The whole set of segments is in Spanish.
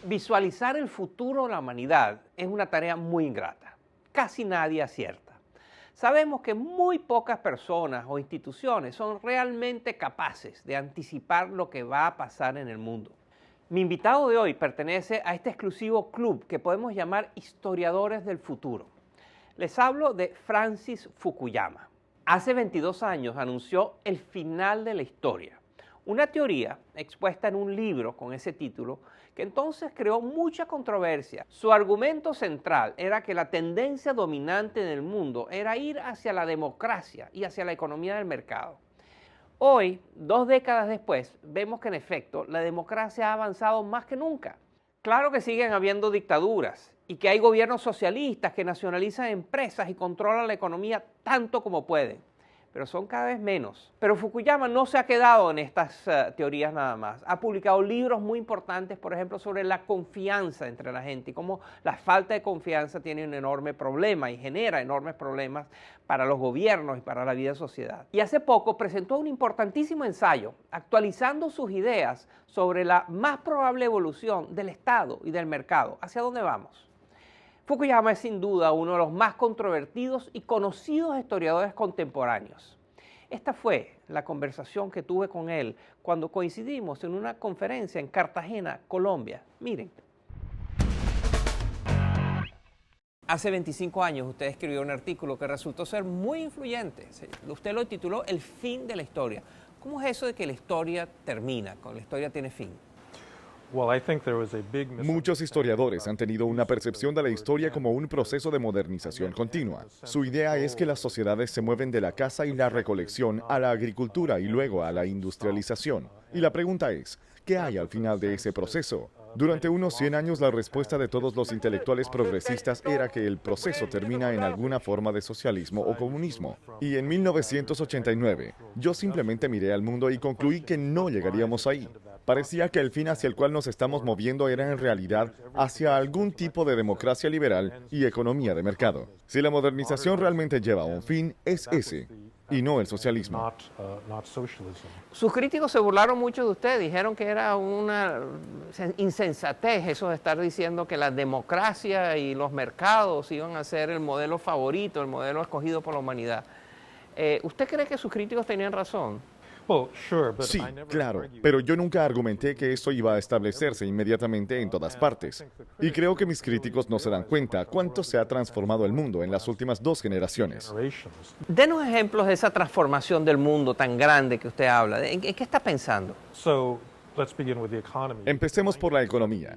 Visualizar el futuro de la humanidad es una tarea muy ingrata. Casi nadie acierta. Sabemos que muy pocas personas o instituciones son realmente capaces de anticipar lo que va a pasar en el mundo. Mi invitado de hoy pertenece a este exclusivo club que podemos llamar historiadores del futuro. Les hablo de Francis Fukuyama. Hace 22 años anunció el final de la historia, una teoría expuesta en un libro con ese título que entonces creó mucha controversia. Su argumento central era que la tendencia dominante en el mundo era ir hacia la democracia y hacia la economía del mercado. Hoy, 2 décadas después, vemos que en efecto la democracia ha avanzado más que nunca. Claro que siguen habiendo dictaduras y que hay gobiernos socialistas que nacionalizan empresas y controlan la economía tanto como pueden, pero son cada vez menos. Pero Fukuyama no se ha quedado en estas teorías nada más. Ha publicado libros muy importantes, por ejemplo, sobre la confianza entre la gente y cómo la falta de confianza tiene un enorme problema y genera enormes problemas para los gobiernos y para la vida de sociedad. Y hace poco presentó un importantísimo ensayo actualizando sus ideas sobre la más probable evolución del Estado y del mercado. ¿Hacia dónde vamos? Fukuyama es sin duda uno de los más controvertidos y conocidos historiadores contemporáneos. Esta fue la conversación que tuve con él cuando coincidimos en una conferencia en Cartagena, Colombia. Miren. Hace 25 años usted escribió un artículo que resultó ser muy influyente. Usted lo tituló El fin de la historia. ¿Cómo es eso de que la historia termina, cuando la historia tiene fin? Muchos historiadores han tenido una percepción de la historia como un proceso de modernización continua. Su idea es que las sociedades se mueven de la caza y la recolección a la agricultura y luego a la industrialización. Y la pregunta es, ¿qué hay al final de ese proceso? Durante unos 100 años la respuesta de todos los intelectuales progresistas era que el proceso termina en alguna forma de socialismo o comunismo. Y en 1989, yo simplemente miré al mundo y concluí que no llegaríamos ahí. Parecía que el fin hacia el cual nos estamos moviendo era en realidad hacia algún tipo de democracia liberal y economía de mercado. Si la modernización realmente lleva a un fin, es ese, y no el socialismo. Sus críticos se burlaron mucho de usted, dijeron que era una insensatez eso de estar diciendo que la democracia y los mercados iban a ser el modelo favorito, el modelo escogido por la humanidad. ¿Usted cree que sus críticos tenían razón? Sí, claro, pero yo nunca argumenté que esto iba a establecerse inmediatamente en todas partes. Y creo que mis críticos no se dan cuenta cuánto se ha transformado el mundo en las últimas 2 generaciones. Denos ejemplos de esa transformación del mundo tan grande que usted habla. ¿En qué está pensando? Empecemos por la economía.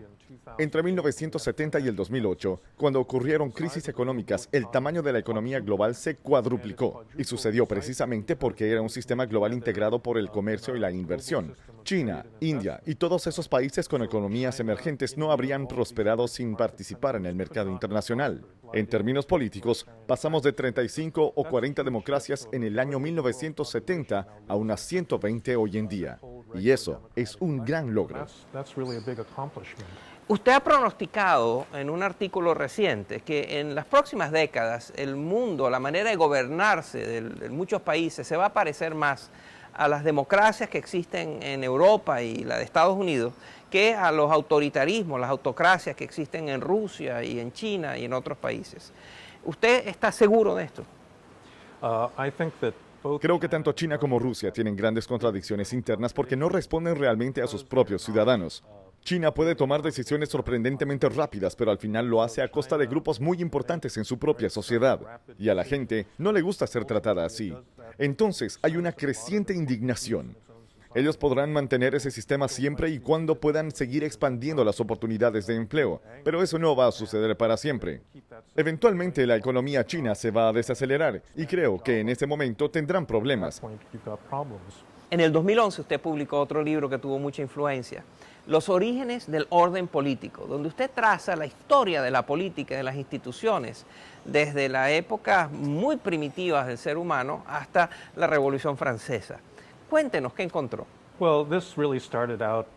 Entre 1970 y el 2008, cuando ocurrieron crisis económicas, el tamaño de la economía global se cuadruplicó. Y sucedió precisamente porque era un sistema global integrado por el comercio y la inversión. China, India y todos esos países con economías emergentes no habrían prosperado sin participar en el mercado internacional. En términos políticos, pasamos de 35 o 40 democracias en el año 1970 a unas 120 hoy en día. Y eso es un gran logro. Usted ha pronosticado en un artículo reciente que en las próximas décadas el mundo, la manera de gobernarse de muchos países se va a parecer más a las democracias que existen en Europa y la de Estados Unidos que a los autoritarismos, las autocracias que existen en Rusia y en China y en otros países. ¿Usted está seguro de esto? Creo que tanto China como Rusia tienen grandes contradicciones internas porque no responden realmente a sus propios ciudadanos. China puede tomar decisiones sorprendentemente rápidas, pero al final lo hace a costa de grupos muy importantes en su propia sociedad. Y a la gente no le gusta ser tratada así. Entonces hay una creciente indignación. Ellos podrán mantener ese sistema siempre y cuando puedan seguir expandiendo las oportunidades de empleo, pero eso no va a suceder para siempre. Eventualmente la economía china se va a desacelerar y creo que en ese momento tendrán problemas. En el 2011 usted publicó otro libro que tuvo mucha influencia, Los orígenes del orden político, donde usted traza la historia de la política y de las instituciones desde la época muy primitivas del ser humano hasta la Revolución Francesa. Cuéntenos, ¿qué encontró?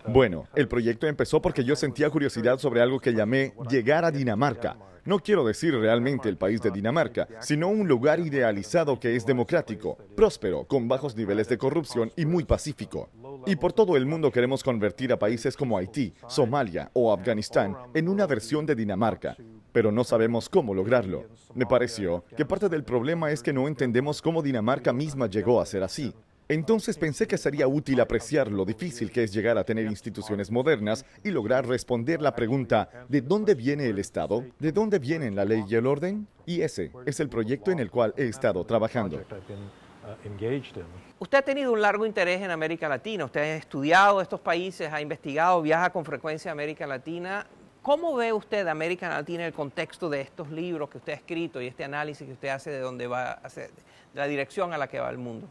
Bueno, el proyecto empezó porque yo sentía curiosidad sobre algo que llamé llegar a Dinamarca. No quiero decir realmente el país de Dinamarca, sino un lugar idealizado que es democrático, próspero, con bajos niveles de corrupción y muy pacífico. Y por todo el mundo queremos convertir a países como Haití, Somalia o Afganistán en una versión de Dinamarca, pero no sabemos cómo lograrlo. Me pareció que parte del problema es que no entendemos cómo Dinamarca misma llegó a ser así. Entonces pensé que sería útil apreciar lo difícil que es llegar a tener instituciones modernas y lograr responder la pregunta ¿de dónde viene el Estado? ¿De dónde vienen la ley y el orden? Y ese es el proyecto en el cual he estado trabajando. Usted ha tenido un largo interés en América Latina, usted ha estudiado estos países, ha investigado, viaja con frecuencia a América Latina. ¿Cómo ve usted América Latina en el contexto de estos libros que usted ha escrito y este análisis que usted hace de dónde va a hacer, de la dirección a la que va el mundo?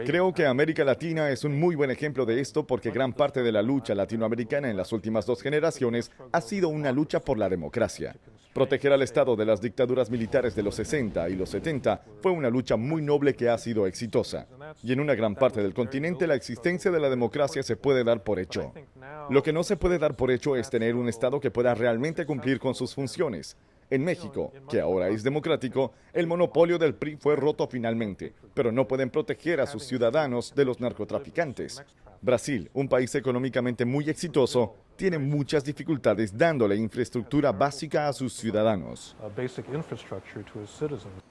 Creo que América Latina es un muy buen ejemplo de esto porque gran parte de la lucha latinoamericana en las últimas 2 generaciones ha sido una lucha por la democracia. Proteger al Estado de las dictaduras militares de los 60 y los 70 fue una lucha muy noble que ha sido exitosa. Y en una gran parte del continente la existencia de la democracia se puede dar por hecho. Lo que no se puede dar por hecho es tener un Estado que pueda realmente cumplir con sus funciones. En México, que ahora es democrático, el monopolio del PRI fue roto finalmente, pero no pueden proteger a sus ciudadanos de los narcotraficantes. Brasil, un país económicamente muy exitoso, tiene muchas dificultades dándole infraestructura básica a sus ciudadanos.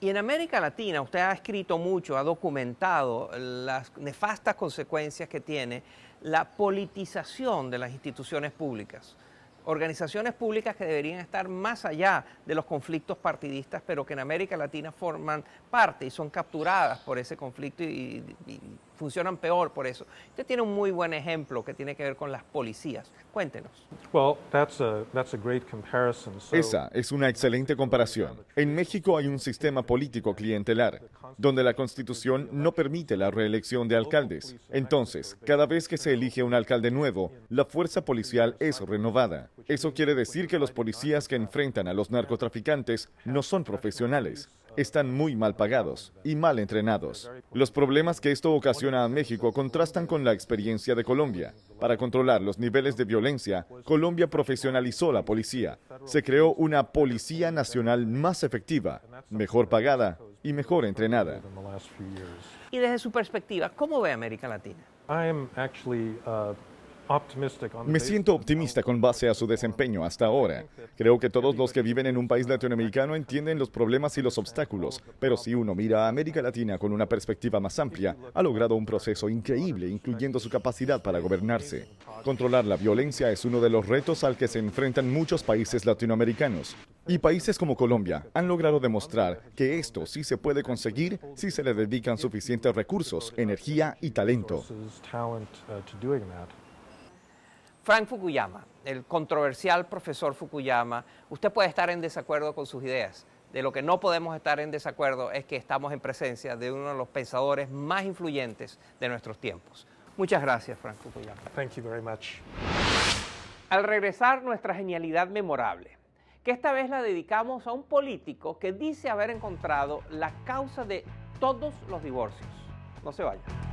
Y en América Latina usted ha escrito mucho, ha documentado las nefastas consecuencias que tiene la politización de las instituciones públicas. Organizaciones públicas que deberían estar más allá de los conflictos partidistas, pero que en América Latina forman parte y son capturadas por ese conflicto y funcionan peor por eso. Usted tiene un muy buen ejemplo que tiene que ver con las policías. Cuéntenos. Esa es una excelente comparación. En México hay un sistema político clientelar, donde la Constitución no permite la reelección de alcaldes. Entonces, cada vez que se elige un alcalde nuevo, la fuerza policial es renovada. Eso quiere decir que los policías que enfrentan a los narcotraficantes no son profesionales. Están muy mal pagados y mal entrenados. Los problemas que esto ocasiona a México contrastan con la experiencia de Colombia. Para controlar los niveles de violencia, Colombia profesionalizó la policía. Se creó una policía nacional más efectiva, mejor pagada y mejor entrenada. Y desde su perspectiva, ¿cómo ve América Latina? Me siento optimista con base a su desempeño hasta ahora. Creo que todos los que viven en un país latinoamericano entienden los problemas y los obstáculos, pero si uno mira a América Latina con una perspectiva más amplia, ha logrado un proceso increíble, incluyendo su capacidad para gobernarse. Controlar la violencia es uno de los retos al que se enfrentan muchos países latinoamericanos. Y países como Colombia han logrado demostrar que esto sí se puede conseguir si se le dedican suficientes recursos, energía y talento. Frank Fukuyama, el controversial profesor Fukuyama, usted puede estar en desacuerdo con sus ideas. De lo que no podemos estar en desacuerdo es que estamos en presencia de uno de los pensadores más influyentes de nuestros tiempos. Muchas gracias, Frank Fukuyama. Thank you very much. Al regresar, nuestra genialidad memorable, que esta vez la dedicamos a un político que dice haber encontrado la causa de todos los divorcios. No se vayan.